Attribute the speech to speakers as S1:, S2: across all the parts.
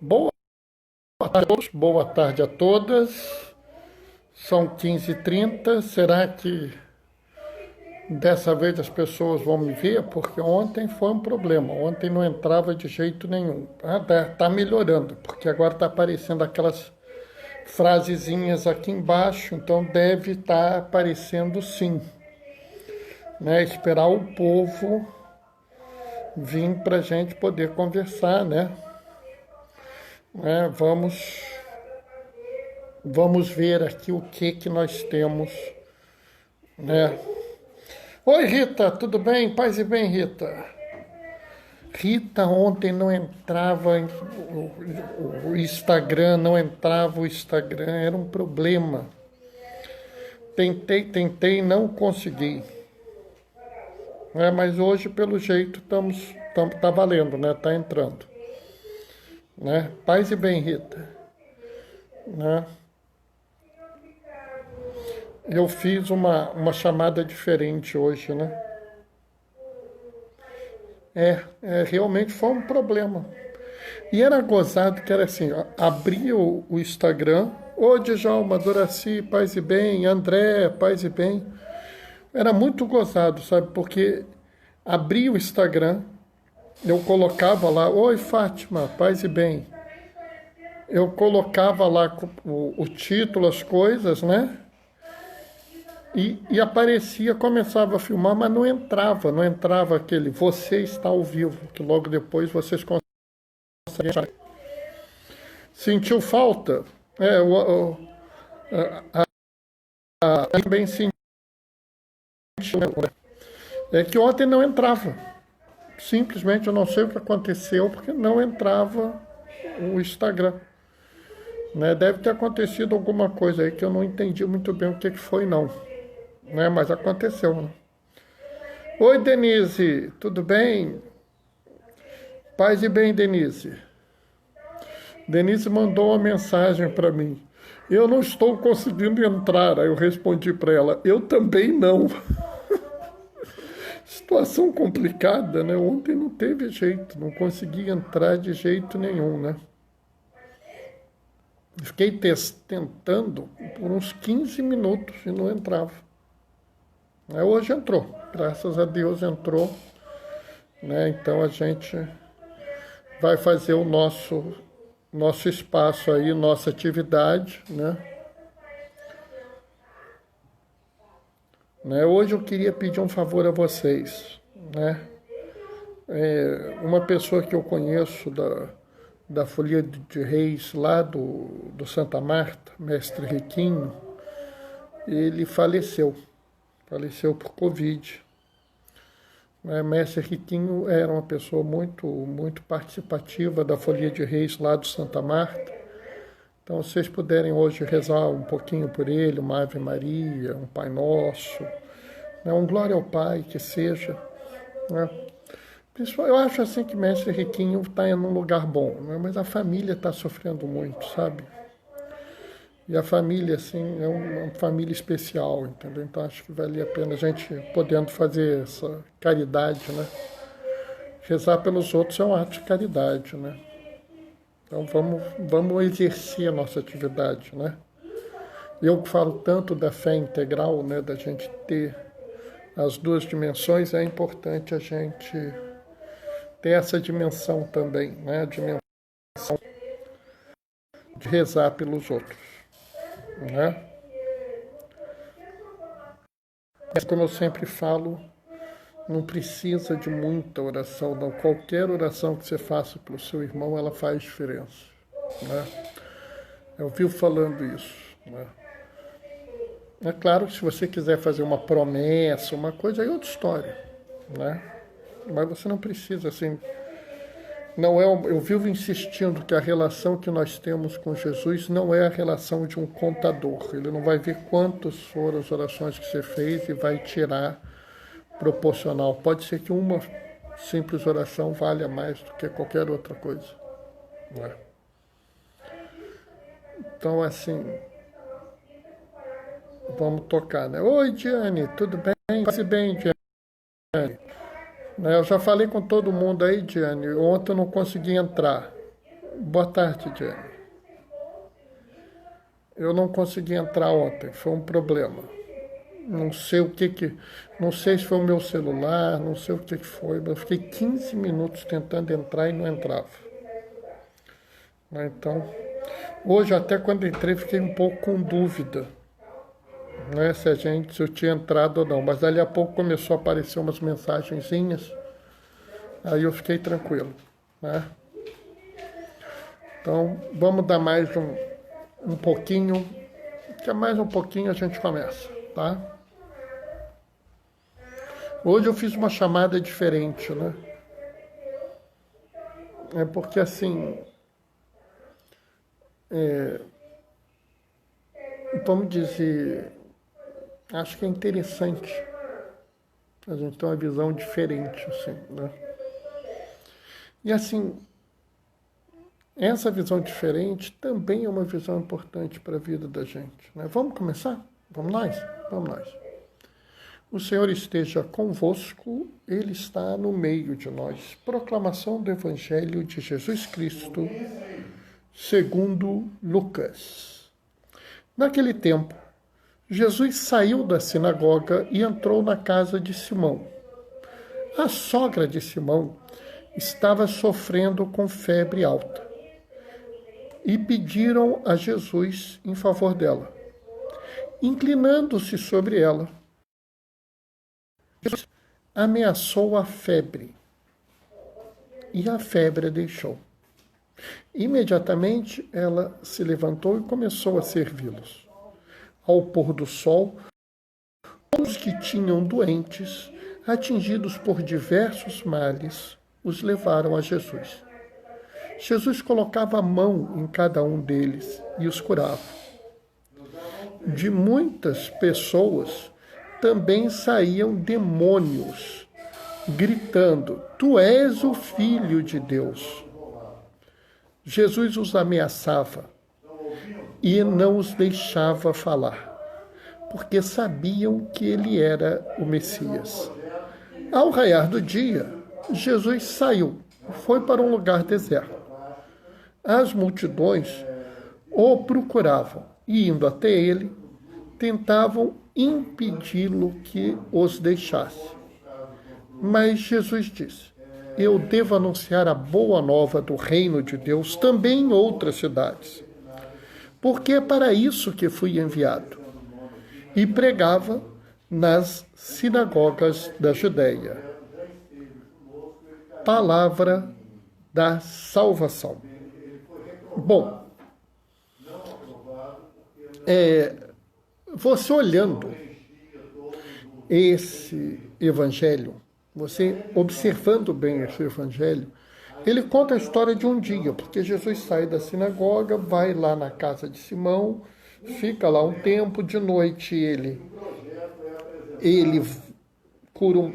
S1: Boa tarde a todos, boa tarde a todas. São 15h30. Será que dessa vez as pessoas vão me ver? Porque ontem foi um problema. Ontem não entrava de jeito nenhum. Tá melhorando, porque agora está aparecendo aquelas frasezinhas aqui embaixo, então deve estar aparecendo sim. Né? Esperar o povo vir para a gente poder conversar, né? Vamos ver aqui o que nós temos, né? Oi, Rita, tudo bem? Paz e bem, Rita. Rita, ontem não entrava o Instagram, não entrava o Instagram, era um problema. Tentei, não consegui. Mas hoje, pelo jeito, tá valendo, né? Tá entrando. Né? Paz e bem, Rita. Né? Eu fiz uma chamada diferente hoje, né? Realmente foi um problema. E era gozado que era assim, ó, abria o Instagram, ô Djalma, Doraci, paz e bem, André, paz e bem. Era muito gozado, sabe? Porque abria o Instagram, eu colocava lá, oi Fátima, paz e bem. Eu colocava lá o título, as coisas, né? E aparecia, começava a filmar, mas não entrava aquele você está ao vivo, que logo depois vocês conseguem achar. Sentiu falta? Também sentiu. É que ontem não entrava. Simplesmente eu não sei o que aconteceu, porque não entrava o Instagram. Né? Deve ter acontecido alguma coisa aí que eu não entendi muito bem o que foi, não. Né? Mas aconteceu. Né? Oi, Denise, tudo bem? Paz e bem, Denise. Denise mandou uma mensagem para mim. Eu não estou conseguindo entrar. Aí eu respondi para ela, eu também não. Situação complicada, né? Ontem não teve jeito, não consegui entrar de jeito nenhum, né? Fiquei tentando por uns 15 minutos e não entrava. Hoje entrou, graças a Deus entrou, né? Então a gente vai fazer o nosso espaço aí, nossa atividade, né? Hoje eu queria pedir um favor a vocês, né? Uma pessoa que eu conheço da Folia de Reis, lá do Santa Marta, mestre Riquinho, ele faleceu por Covid. Mestre Riquinho era uma pessoa muito, muito participativa da Folia de Reis lá do Santa Marta. Então, se vocês puderem hoje rezar um pouquinho por ele, uma Ave Maria, um Pai Nosso, né, um Glória ao Pai, que seja. Né? Eu acho assim que Mestre Riquinho está em um lugar bom, né? Mas a família está sofrendo muito, sabe? E a família, assim, é uma família especial, entendeu? Então acho que vale a pena a gente podendo fazer essa caridade, né? Rezar pelos outros é um ato de caridade, né? Então vamos exercer a nossa atividade, né? Eu que falo tanto da fé integral, né? Da gente ter as duas dimensões, é importante a gente ter essa dimensão também, né? A dimensão de rezar pelos outros, né? Mas como eu sempre falo, não precisa de muita oração, não. Qualquer oração que você faça pelo seu irmão, ela faz diferença, né? Eu vivo falando isso, né? É claro que se você quiser fazer uma promessa, uma coisa, aí é outra história, né? Mas você não precisa, assim... Não é, eu vivo insistindo que a relação que nós temos com Jesus não é a relação de um contador. Ele não vai ver quantas foram as orações que você fez e vai tirar proporcional. Pode ser que uma simples oração valha mais do que qualquer outra coisa. Né? Então, assim, vamos tocar, né? Oi, Diane, tudo bem? Passe bem, Diane. Eu já falei com todo mundo aí, Diane. Ontem eu não consegui entrar. Boa tarde, Jenny. Eu não consegui entrar ontem, foi um problema. Não sei não sei se foi o meu celular, não sei o que foi, mas eu fiquei 15 minutos tentando entrar e não entrava. Então, hoje até quando entrei fiquei um pouco com dúvida, né, se eu tinha entrado ou não, mas dali a pouco começou a aparecer umas mensagenzinhas, aí eu fiquei tranquilo, né? Então, vamos dar mais um pouquinho, que mais um pouquinho a gente começa, tá? Hoje eu fiz uma chamada diferente, né? É porque assim, vamos dizer, acho que é interessante a gente ter uma visão diferente, assim, né? E assim, essa visão diferente também é uma visão importante para a vida da gente, né? Vamos começar? Vamos nós? Vamos nós. O Senhor esteja convosco, Ele está no meio de nós. Proclamação do Evangelho de Jesus Cristo, segundo Lucas. Naquele tempo, Jesus saiu da sinagoga e entrou na casa de Simão. A sogra de Simão estava sofrendo com febre alta e pediram a Jesus em favor dela. Inclinando-se sobre ela, Jesus ameaçou a febre e a febre a deixou. Imediatamente ela se levantou e começou a servi-los. Ao pôr do sol, os que tinham doentes, atingidos por diversos males, os levaram a Jesus. Jesus colocava a mão em cada um deles e os curava. De muitas pessoas também saíam demônios, gritando: Tu és o Filho de Deus. Jesus os ameaçava e não os deixava falar, porque sabiam que ele era o Messias. Ao raiar do dia, Jesus saiu e foi para um lugar deserto. As multidões o procuravam e, indo até ele, tentavam impedi-lo que os deixasse. Mas Jesus disse: Eu devo anunciar a boa nova do reino de Deus também em outras cidades, porque é para isso que fui enviado. E pregava nas sinagogas da Judeia. Palavra da salvação. Bom, você olhando esse evangelho, você observando bem esse evangelho, ele conta a história de um dia, porque Jesus sai da sinagoga, vai lá na casa de Simão, fica lá um tempo, de noite ele cura,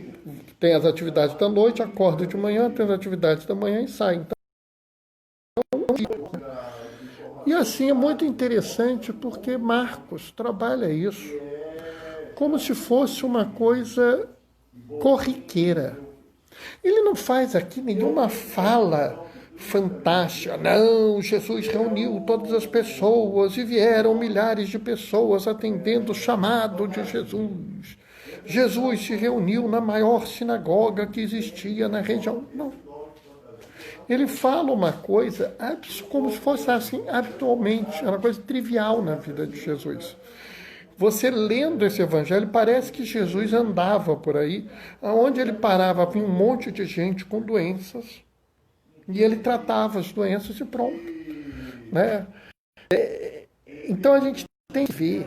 S1: tem as atividades da noite, acorda de manhã, tem as atividades da manhã e sai. Então, e assim é muito interessante porque Marcos trabalha isso como se fosse uma coisa corriqueira. Ele não faz aqui nenhuma fala fantástica. Não, Jesus reuniu todas as pessoas e vieram milhares de pessoas atendendo o chamado de Jesus. Jesus se reuniu na maior sinagoga que existia na região. Não. Ele fala uma coisa como se fosse assim habitualmente, uma coisa trivial na vida de Jesus. Você lendo esse evangelho, parece que Jesus andava por aí, aonde ele parava, vinha um monte de gente com doenças, e ele tratava as doenças e pronto. Né? Então a gente tem que ver,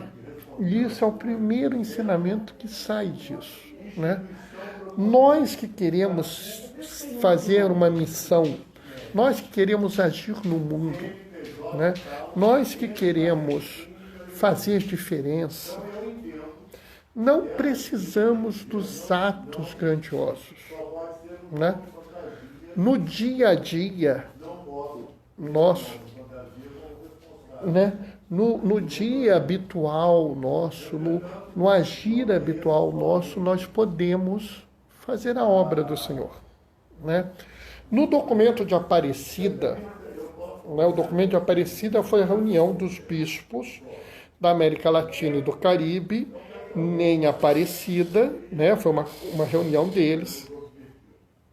S1: e isso é o primeiro ensinamento que sai disso. Né? Nós que queremos fazer uma missão, nós que queremos agir no mundo, né? Nós que queremos fazer diferença, não precisamos dos atos grandiosos. Né? No dia a dia nosso, né? No dia habitual nosso, no agir habitual nosso, nós podemos fazer a obra do Senhor. Né? No documento de Aparecida, né? O documento de Aparecida foi a reunião dos bispos da América Latina e do Caribe, em Aparecida, né? Foi uma reunião deles.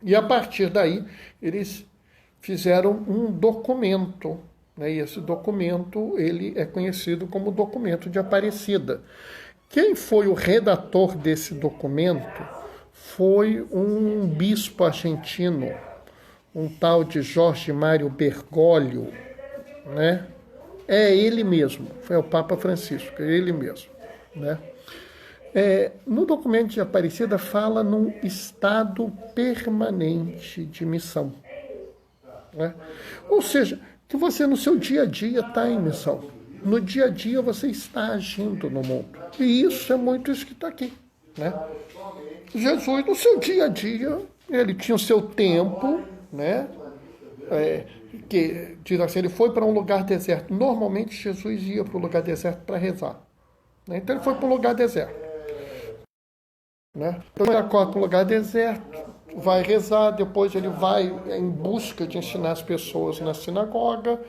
S1: E a partir daí, eles fizeram um documento, né? E esse documento ele é conhecido como documento de Aparecida. Quem foi o redator desse documento foi um bispo argentino, um tal de Jorge Mário Bergoglio, né? É ele mesmo, foi o Papa Francisco, é ele mesmo, né? No documento de Aparecida fala num estado permanente de missão, né? Ou seja, que você no seu dia a dia está em missão. No dia a dia você está agindo no mundo. E isso é muito isso que está aqui, né? Jesus, no seu dia a dia, ele tinha o seu tempo, né? Que diz assim, ele foi para um lugar deserto. Normalmente Jesus ia para um lugar deserto para rezar, né? Então ele foi para um lugar deserto, né? Então ele acorda para um lugar deserto, vai rezar, depois ele vai em busca de ensinar as pessoas na sinagoga,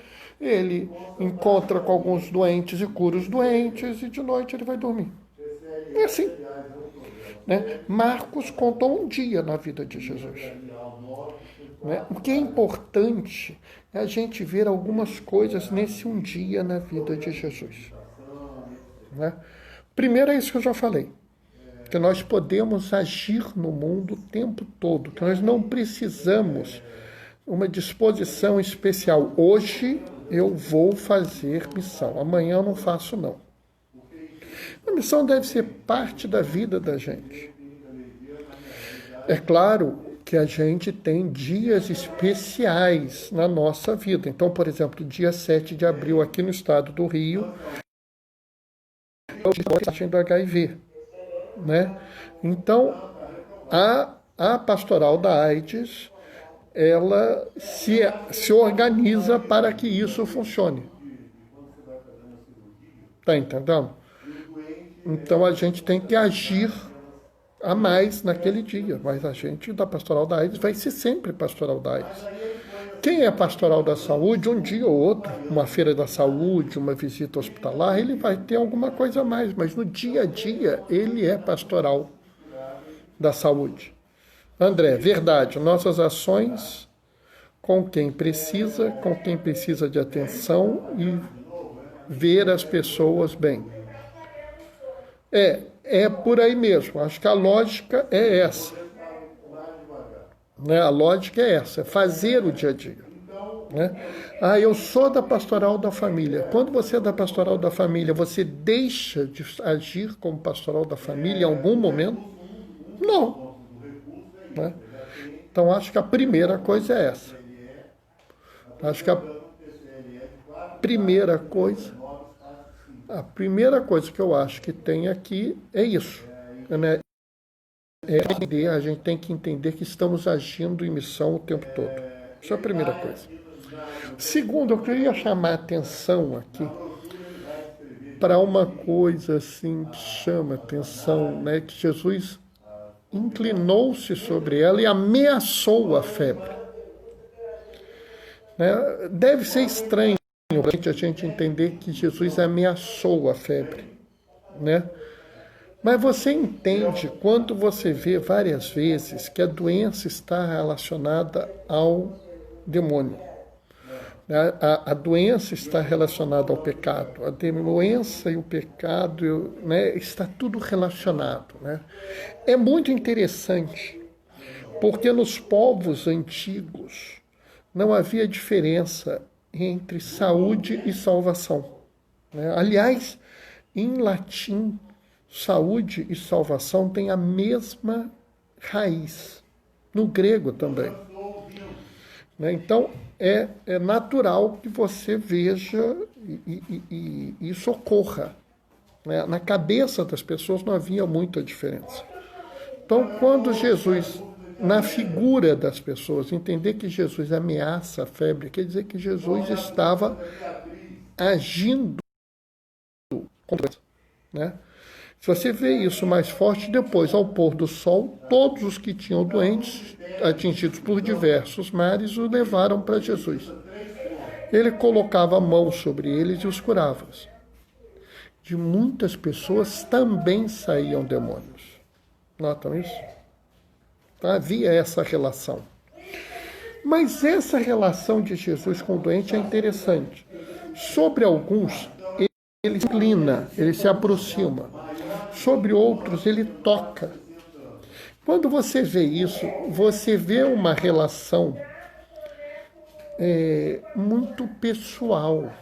S1: ele encontra com alguns doentes e cura os doentes, e de noite ele vai dormir. É assim, né? Marcos contou um dia na vida de Jesus, né? O que é importante é a gente ver algumas coisas nesse um dia na vida de Jesus, né? Primeiro é isso que eu já falei, que nós podemos agir no mundo o tempo todo, que nós não precisamos uma disposição especial. Hoje eu vou fazer missão, amanhã eu não faço não. A missão deve ser parte da vida da gente. É claro que a gente tem dias especiais na nossa vida. Então, por exemplo, dia 7 de abril aqui no estado do Rio, é o dia do HIV, né? Então, a pastoral da AIDS, ela se organiza para que isso funcione. Tá entendendo? Então a gente tem que agir a mais naquele dia, mas a gente da pastoral da AIDS vai ser sempre pastoral da AIDS. Quem é pastoral da saúde, um dia ou outro, uma feira da saúde, uma visita hospitalar, ele vai ter alguma coisa a mais, mas no dia a dia ele é pastoral da saúde. André, verdade, nossas ações com quem precisa de atenção e ver as pessoas bem. É por aí mesmo. Acho que a lógica é essa, né? A lógica é essa, é fazer o dia a dia, né? Eu sou da pastoral da família. Quando você é da pastoral da família, você deixa de agir como pastoral da família em algum momento? Não, né? Então, acho que a primeira coisa é essa. Acho que a primeira coisa que eu acho que tem aqui é isso, né? A gente tem que entender que estamos agindo em missão o tempo todo. Isso é a primeira coisa. Segundo, eu queria chamar a atenção aqui para uma coisa assim que chama atenção, né? Que Jesus inclinou-se sobre ela e ameaçou a febre, né? Deve ser estranho a gente entender que Jesus ameaçou a febre, né? Mas você entende quando você vê várias vezes que a doença está relacionada ao demônio. A doença está relacionada ao pecado. A doença e o pecado, né, está tudo relacionado, né? É muito interessante, porque nos povos antigos não havia diferença entre saúde e salvação, né? Aliás, em latim, saúde e salvação têm a mesma raiz, no grego também, né? Então, é natural que você veja e isso ocorra, né? Na cabeça das pessoas não havia muita diferença. Então, quando Jesus, na figura das pessoas, entender que Jesus ameaça a febre, quer dizer que Jesus estava agindo contra, né? Se você vê isso mais forte, depois, ao pôr do sol, todos os que tinham doentes, atingidos por diversos males, o levaram para Jesus. ele colocava a mão sobre eles e os curava. De muitas pessoas também saíam demônios. Notam isso? Havia essa relação. Mas essa relação de Jesus com o doente é interessante. Sobre alguns, ele se inclina, ele se aproxima. Sobre outros, ele toca. Quando você vê isso, você vê uma relação muito pessoal.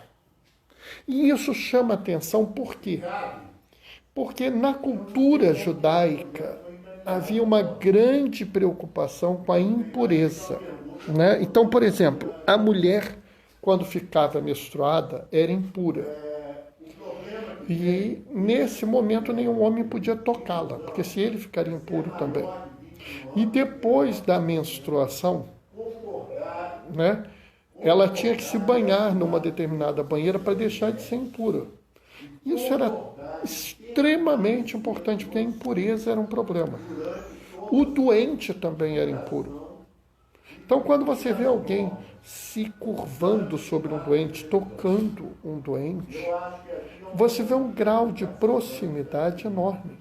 S1: E isso chama atenção por quê? Porque na cultura judaica havia uma grande preocupação com a impureza. Né? Então, por exemplo, a mulher, quando ficava menstruada, era impura. E nesse momento nenhum homem podia tocá-la, porque se ele ficaria impuro também. E depois da menstruação, né, ela tinha que se banhar numa determinada banheira para deixar de ser impura. Isso era extremamente importante, porque a impureza era um problema. O doente também era impuro. Então, quando você vê alguém se curvando sobre um doente, tocando um doente, você vê um grau de proximidade enorme.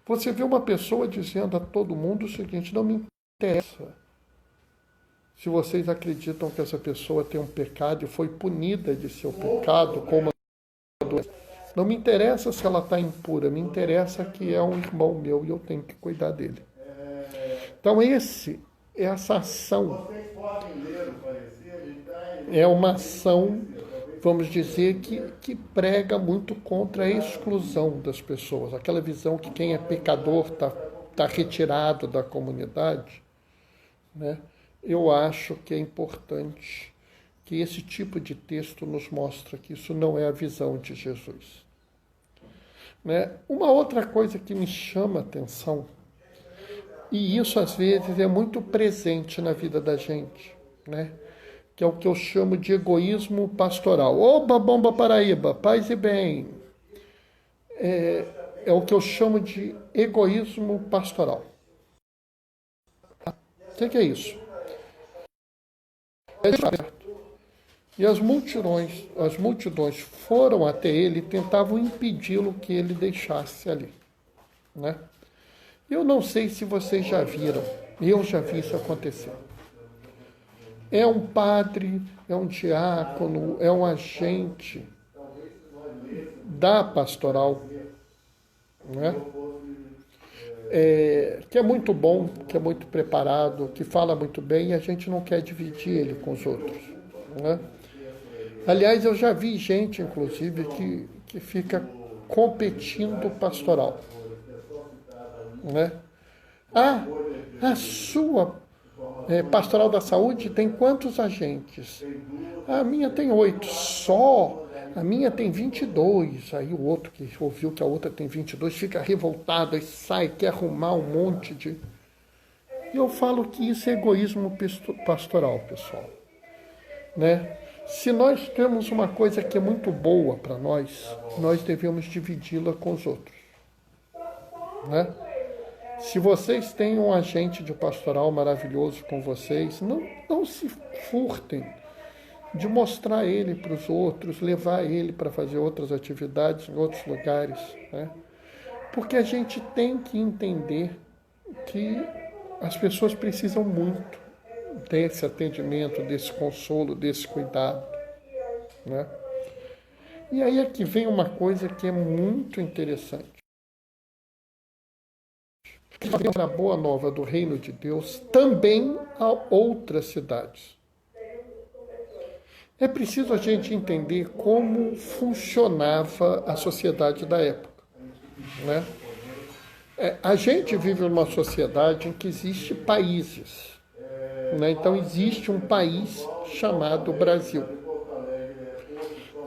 S1: Você vê uma pessoa dizendo a todo mundo o seguinte: não me interessa se vocês acreditam que essa pessoa tem um pecado e foi punida de seu pecado com uma doença. Não me interessa se ela está impura, me interessa que é um irmão meu e eu tenho que cuidar dele. Então, essa ação é uma ação, vamos dizer, que prega muito contra a exclusão das pessoas. Aquela visão que quem é pecador está retirado da comunidade. Né? Eu acho que é importante que esse tipo de texto nos mostre que isso não é a visão de Jesus. Né? Uma outra coisa que me chama a atenção, e isso às vezes é muito presente na vida da gente, né? Que é o que eu chamo de egoísmo pastoral. Oba, bomba Paraíba, paz e bem. É o que eu chamo de egoísmo pastoral. O que é isso? E as multidões foram até ele e tentavam impedi-lo que ele deixasse ali. Né? Eu não sei se vocês já viram, eu já vi isso acontecer. É um padre, é um diácono, é um agente da pastoral, né? Que é muito bom, que é muito preparado, que fala muito bem, e a gente não quer dividir ele com os outros. Né? Aliás, eu já vi gente, inclusive, que fica competindo pastoral. Né? A sua pastoral da saúde tem quantos agentes? A minha tem 8. Só a minha tem 22. Aí o outro que ouviu que a outra tem 22 fica revoltado e sai, quer arrumar um monte de... E eu falo que isso é egoísmo pastoral, pessoal. Né? Se nós temos uma coisa que é muito boa para nós devemos dividi-la com os outros. Né? Se vocês têm um agente de pastoral maravilhoso com vocês, não se furtem de mostrar ele para os outros, levar ele para fazer outras atividades em outros lugares. Né? Porque a gente tem que entender que as pessoas precisam muito desse atendimento, desse consolo, desse cuidado. Né? E aí aqui vem uma coisa que é muito interessante. A boa nova do reino de Deus também a outras cidades. É preciso a gente entender como funcionava a sociedade da época. Né? A gente vive numa sociedade em que existem países. Né? Então existe um país chamado Brasil.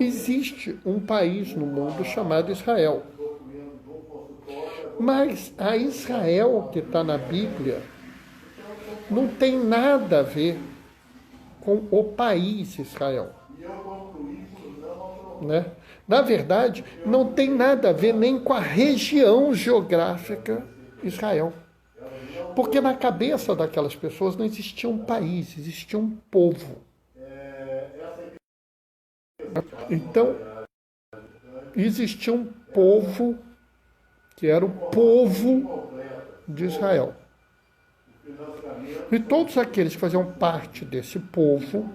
S1: Existe um país no mundo chamado Israel. Mas a Israel que está na Bíblia não tem nada a ver com o país Israel. Né? Na verdade, não tem nada a ver nem com a região geográfica Israel. Porque na cabeça daquelas pessoas não existia um país, existia um povo. Então, existia um povo que era o povo de Israel. E todos aqueles que faziam parte desse povo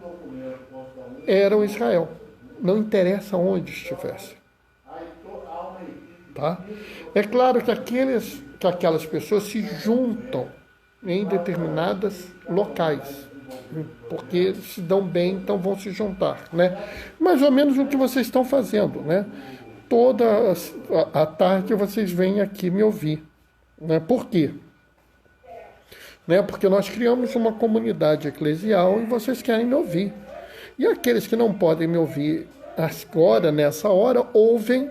S1: eram Israel. Não interessa onde estivesse. Tá? É claro que aquelas pessoas se juntam em determinados locais, porque se dão bem, então vão se juntar, né? Mais ou menos o que vocês estão fazendo, né? Toda a tarde vocês vêm aqui me ouvir, né? Por quê? Né? Porque nós criamos uma comunidade eclesial e vocês querem me ouvir. E aqueles que não podem me ouvir agora, nessa hora, ouvem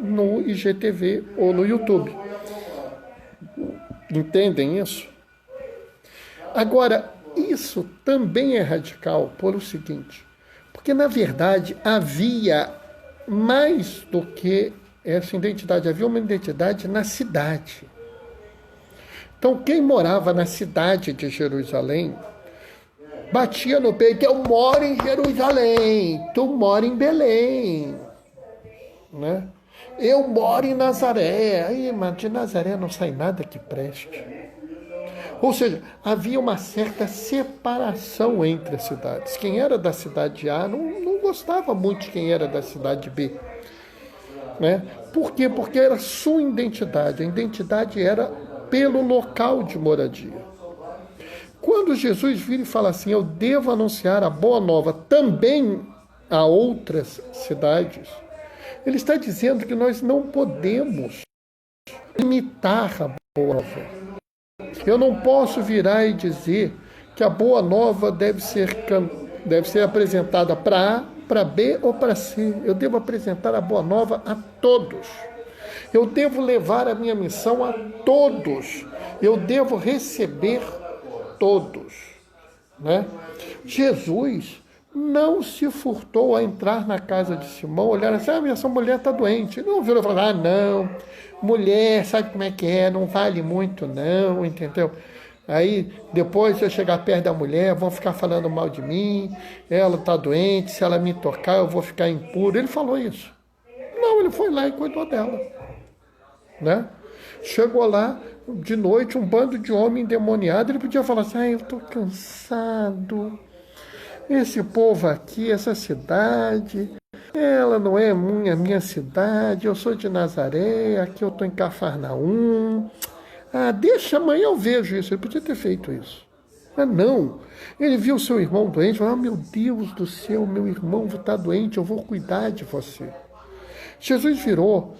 S1: no IGTV ou no YouTube. Entendem isso? Agora, isso também é radical por o seguinte, porque na verdade havia mais do que essa identidade, havia uma identidade na cidade. Então quem morava na cidade de Jerusalém batia no peito: eu moro em Jerusalém, tu mora em Belém, né? Eu moro em Nazaré. Aí, mas de Nazaré não sai nada que preste. Ou seja, havia uma certa separação entre as cidades. Quem era da cidade A não gostava muito de quem era da cidade B. Né? Por quê? Porque era sua identidade. A identidade era pelo local de moradia. Quando Jesus vira e fala assim: eu devo anunciar a boa nova também a outras cidades, ele está dizendo que nós não podemos limitar a boa nova. Eu não posso virar e dizer que a boa nova deve ser apresentada para A, para B ou para C. Eu devo apresentar a boa nova a todos. Eu devo levar a minha missão a todos. Eu devo receber todos. Né? Jesus não se furtou a entrar na casa de Simão, olhar assim: essa mulher está doente. Não virou e falou: não, mulher, sabe como é que é, não vale muito não, entendeu? Aí, depois eu chegar perto da mulher, vão ficar falando mal de mim, ela está doente, se ela me tocar eu vou ficar impuro. Ele falou isso. Não, ele foi lá e cuidou dela. Né? Chegou lá, de noite, um bando de homem endemoniado, ele podia falar assim: eu estou cansado. Esse povo aqui, essa cidade, ela não é minha cidade, eu sou de Nazaré, aqui eu estou em Cafarnaum. Deixa, amanhã eu vejo isso. Ele podia ter feito isso. Mas não. Ele viu seu irmão doente, falou: meu Deus do céu, meu irmão está doente, eu vou cuidar de você. Jesus virou,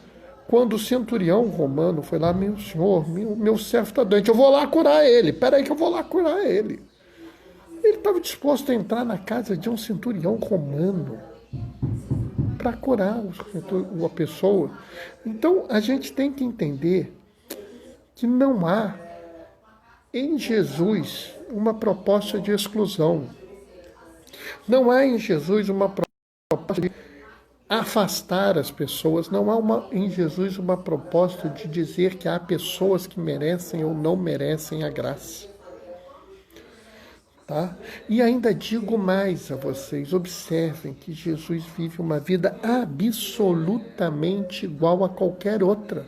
S1: quando o centurião romano foi lá: meu senhor, meu servo está doente, eu vou lá curar ele. Espera aí que eu vou lá curar ele. Ele estava disposto a entrar na casa de um centurião romano para curar a pessoa. Então, a gente tem que entender que não há em Jesus uma proposta de exclusão. Não há em Jesus uma proposta de afastar as pessoas. Não há em Jesus uma proposta de dizer que há pessoas que merecem ou não merecem a graça. Tá? E ainda digo mais a vocês: observem que Jesus vive uma vida absolutamente igual a qualquer outra.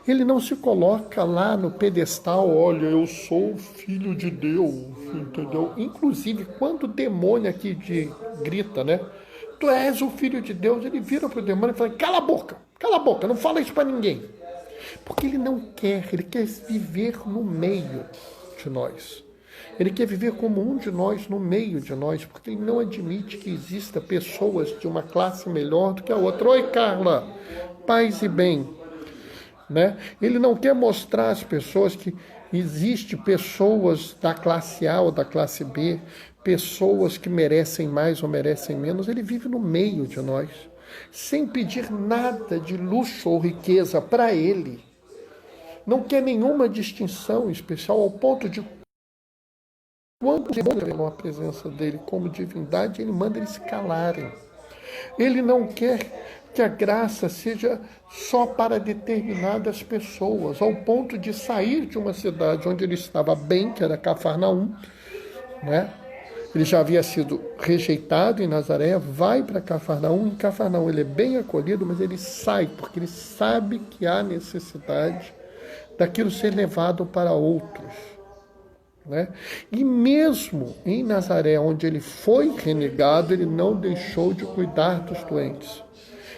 S1: Ele não se coloca lá no pedestal: olha, eu sou filho de Deus, entendeu? Inclusive, quando o demônio aqui grita, né? Tu és o filho de Deus, ele vira para o demônio e fala: cala a boca, não fala isso para ninguém. Porque ele não quer, ele quer viver no meio de nós. Ele quer viver como um de nós, no meio de nós, porque ele não admite que exista pessoas de uma classe melhor do que a outra. Oi, Carla, paz e bem. Né? Ele não quer mostrar às pessoas que existe pessoas da classe A ou da classe B, pessoas que merecem mais ou merecem menos. Ele vive no meio de nós, sem pedir nada de luxo ou riqueza para ele. Não quer nenhuma distinção especial, ao ponto de quando revelam a presença dele como divindade, ele manda eles se calarem. Ele não quer que a graça seja só para determinadas pessoas, ao ponto de sair de uma cidade onde ele estava bem, que era Cafarnaum, né? Ele já havia sido rejeitado em Nazaré, vai para Cafarnaum. Em Cafarnaum ele é bem acolhido, mas ele sai, porque ele sabe que há necessidade daquilo ser levado para outros. Né? E mesmo em Nazaré, onde ele foi renegado, ele não deixou de cuidar dos doentes.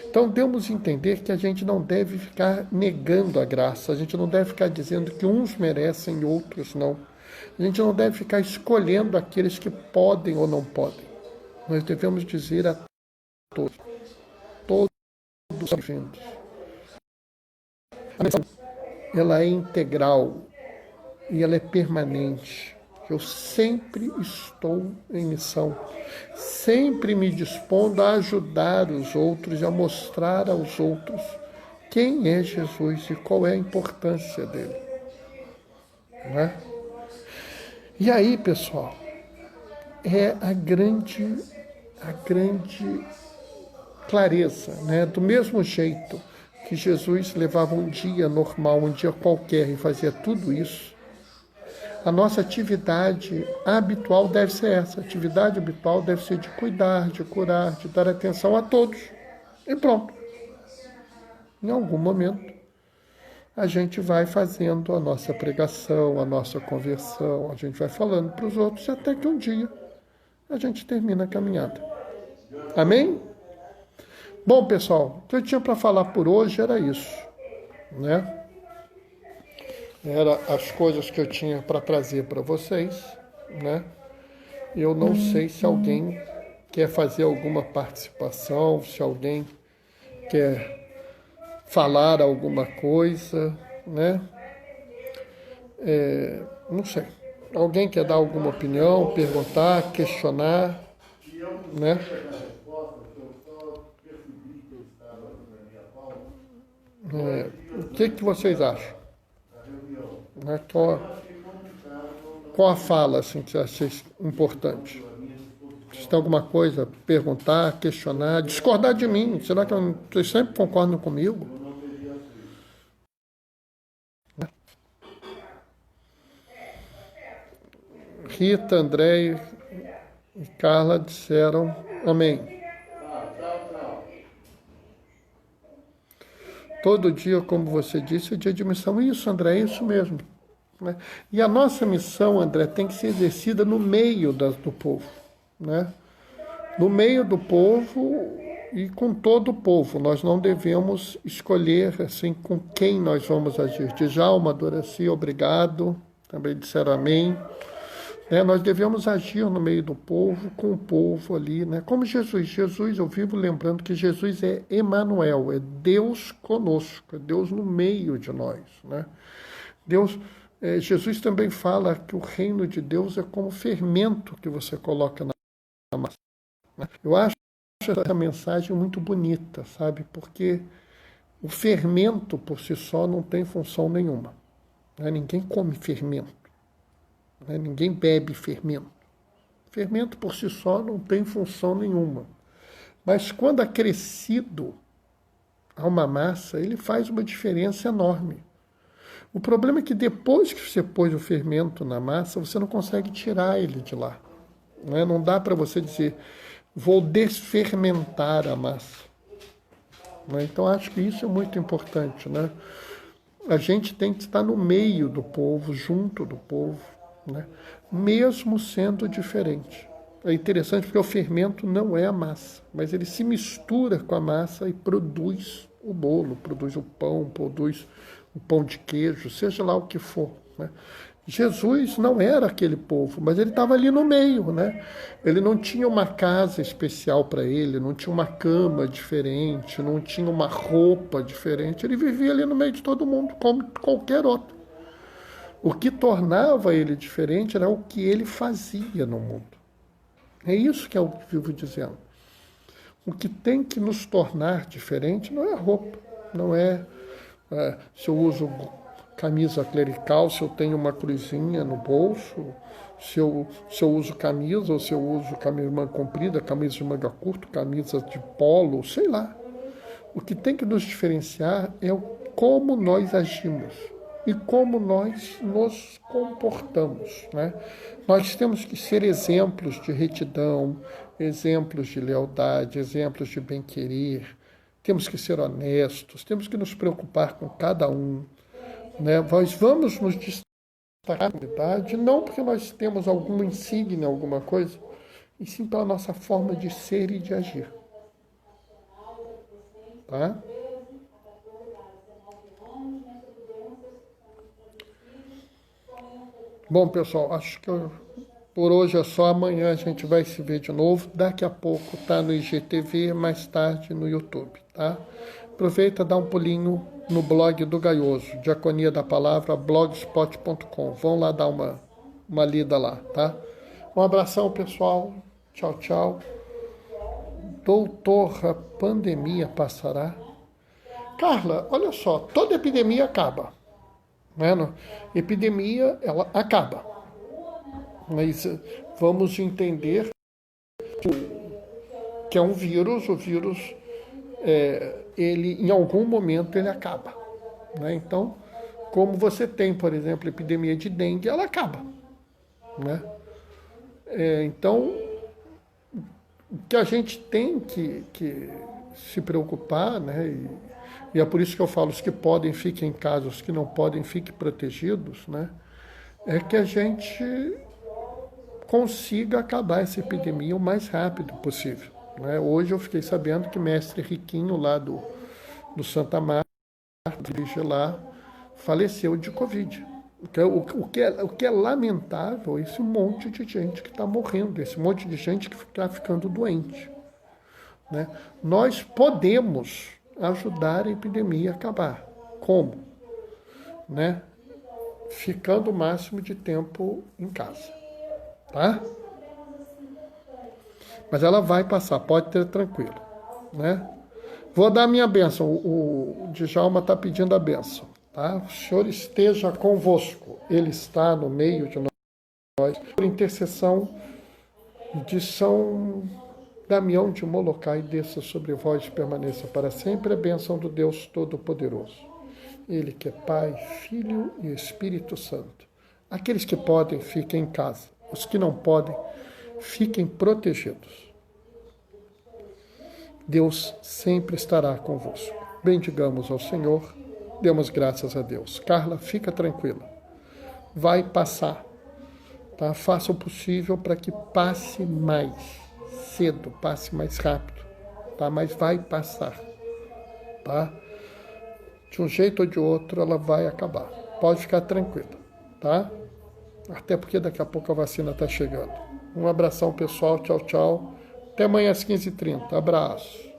S1: Então, devemos entender que a gente não deve ficar negando a graça, a gente não deve ficar dizendo que uns merecem e outros não. A gente não deve ficar escolhendo aqueles que podem ou não podem. Nós devemos dizer a todos bem-vindos. A missão, ela é integral e ela é permanente. Eu sempre estou em missão, sempre me dispondo a ajudar os outros, a mostrar aos outros quem é Jesus e qual é a importância dele. Não é? E aí, pessoal, é a grande clareza, né? Do mesmo jeito que Jesus levava um dia normal, um dia qualquer e fazia tudo isso, a nossa atividade habitual deve ser essa. A atividade habitual deve ser de cuidar, de curar, de dar atenção a todos. E pronto. Em algum momento, a gente vai fazendo a nossa pregação, a nossa conversão, a gente vai falando para os outros, até que um dia a gente termina a caminhada. Amém? Bom, pessoal, o que eu tinha para falar por hoje era isso, né? Era as coisas que eu tinha para trazer para vocês, né? Eu não sei se alguém quer fazer alguma participação, se alguém quer falar alguma coisa, né? Não sei. Alguém quer dar alguma opinião, perguntar, questionar, né? O que vocês acham? Qual a fala assim, que você acha importante? Se tem alguma coisa, perguntar, questionar, discordar de mim. Será que vocês sempre concordam comigo? Rita, André e Carla disseram amém. Todo dia, como você disse, é dia de missão. Isso, André, é isso mesmo. Né? E a nossa missão, André, tem que ser exercida no meio do povo. Né? No meio do povo e com todo o povo. Nós não devemos escolher assim, com quem nós vamos agir. Djalma, Doraci, obrigado. Também disseram amém. Nós devemos agir no meio do povo, com o povo ali, né? Como Jesus. Jesus, eu vivo lembrando que Jesus é Emanuel, é Deus conosco, é Deus no meio de nós, né? Jesus também fala que o reino de Deus é como fermento que você coloca na massa. Né? Eu acho essa mensagem muito bonita, sabe? Porque o fermento por si só não tem função nenhuma. Né? Ninguém come fermento. Ninguém bebe fermento. Fermento por si só não tem função nenhuma. Mas quando acrescido a uma massa, ele faz uma diferença enorme. O problema é que depois que você pôs o fermento na massa, você não consegue tirar ele de lá. Não dá para você dizer, vou desfermentar a massa. Então acho que isso é muito importante. Né? A gente tem que estar no meio do povo, junto do povo. Né? Mesmo sendo diferente. É interessante porque o fermento não é a massa, mas ele se mistura com a massa e produz o bolo, produz o pão de queijo, seja lá o que for. Né? Jesus não era aquele povo, mas ele estava ali no meio. Né? Ele não tinha uma casa especial para ele, não tinha uma cama diferente, não tinha uma roupa diferente. Ele vivia ali no meio de todo mundo, como qualquer outro. O que tornava ele diferente era o que ele fazia no mundo. É isso que eu vivo dizendo. O que tem que nos tornar diferente não é a roupa, não é se eu uso camisa clerical, se eu tenho uma cruzinha no bolso, se eu uso camisa ou se eu uso camisa de manga comprida, camisa de manga curta, camisa de polo, sei lá. O que tem que nos diferenciar é como nós agimos. e como nós nos comportamos, né? Nós temos que ser exemplos de retidão, exemplos de lealdade, exemplos de bem-querer, temos que ser honestos, temos que nos preocupar com cada um, né? Nós vamos nos destacar na comunidade, não porque nós temos alguma insígnia, alguma coisa, e sim pela nossa forma de ser e de agir. Tá? Bom, pessoal, acho que por hoje é só. Amanhã a gente vai se ver de novo. Daqui a pouco tá no IGTV, mais tarde no YouTube, tá? Aproveita, dá um pulinho no blog do Gaioso, Diaconia da Palavra, blogspot.com. Vão lá dar uma lida lá, tá? Um abração, pessoal. Tchau, tchau. Doutor, a pandemia passará? Carla, olha só, toda epidemia acaba. Né? Epidemia, ela acaba. Mas vamos entender que é um vírus, o vírus, ele, em algum momento, ele acaba. Né? Então, como você tem, por exemplo, epidemia de dengue, ela acaba. Né? Então, o que a gente tem que se preocupar, né? E é por isso que eu falo, os que podem fiquem em casa, os que não podem fiquem protegidos, né? É que a gente consiga acabar essa epidemia o mais rápido possível. Né? Hoje eu fiquei sabendo que mestre Riquinho lá do Santa Marta, dirige lá, faleceu de Covid. O que é lamentável é esse monte de gente que está morrendo, esse monte de gente que está ficando doente. Né? Nós podemos ajudar a epidemia a acabar. Como? Né? Ficando o máximo de tempo em casa. Tá? Mas ela vai passar, pode ter tranquilo. Né? Vou dar a minha bênção. O Djalma está pedindo a bênção. Tá? O Senhor esteja convosco. Ele está no meio de nós. Por intercessão de São Damião de Molokai, desça sobre vós e permaneça para sempre a bênção do Deus Todo-Poderoso. Ele que é Pai, Filho e Espírito Santo. Aqueles que podem, fiquem em casa. Os que não podem, fiquem protegidos. Deus sempre estará convosco. Bendigamos ao Senhor, demos graças a Deus. Carla, fica tranquila. Vai passar. Tá? Faça o possível para que passe mais cedo, passe mais rápido, tá? Mas vai passar, tá? De um jeito ou de outro, ela vai acabar. Pode ficar tranquila, tá? Até porque daqui a pouco a vacina está chegando. Um abração, pessoal. Tchau, tchau. Até amanhã às 15h30. Abraço.